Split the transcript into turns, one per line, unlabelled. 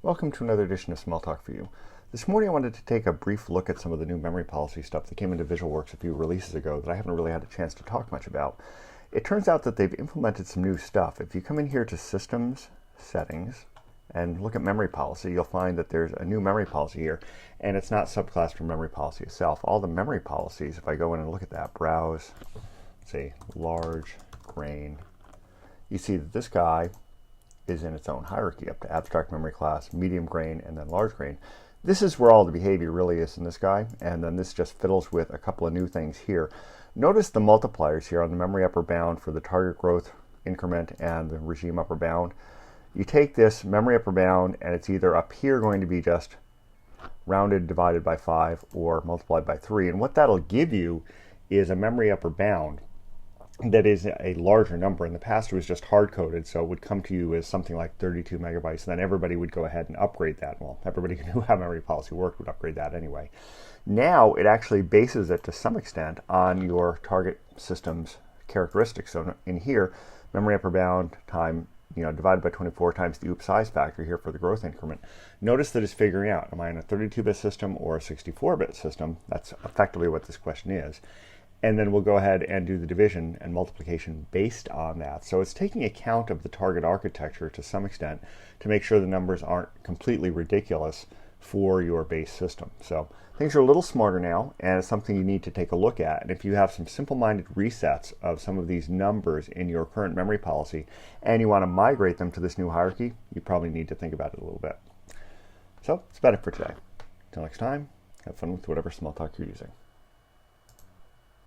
Welcome to another edition of Small Talk for You. This morning I wanted to take a brief look at some of the new memory policy stuff that came into VisualWorks a few releases ago that I haven't really had a chance to talk much about. It turns out that they've implemented some new stuff. If you come in here to Systems, Settings, and look at Memory Policy, you'll find that there's a new memory policy here, and it's not subclassed from memory policy itself. All the memory policies, if I go in and look at that, browse, say large grain, you see that this guy is in its own hierarchy up to abstract memory class, medium grain, and then large grain. This is where all the behavior really is in this guy, and then this just fiddles with a couple of new things here. Notice the multipliers here on the memory upper bound for the target growth increment and the regime upper bound. You take this memory upper bound and it's either up here going to be just rounded divided by 5 or multiplied by 3, and what that'll give you is a memory upper bound that is a larger number. In the past it was just hard-coded, so it would come to you as something like 32 megabytes, and then everybody would go ahead and upgrade that. Well, everybody who knew how memory policy worked would upgrade that anyway. Now it actually bases it to some extent on your target system's characteristics. So in here, memory upper bound time, divided by 24 times the OOP size factor here for the growth increment. Notice that it's figuring out, am I in a 32-bit system or a 64-bit system? That's effectively what this question is. And then we'll go ahead and do the division and multiplication based on that. So it's taking account of the target architecture to some extent to make sure the numbers aren't completely ridiculous for your base system. So things are a little smarter now, and it's something you need to take a look at. And if you have some simple-minded resets of some of these numbers in your current memory policy and you want to migrate them to this new hierarchy, you probably need to think about it a little bit. So that's about it for today. Until next time, have fun with whatever small talk you're using.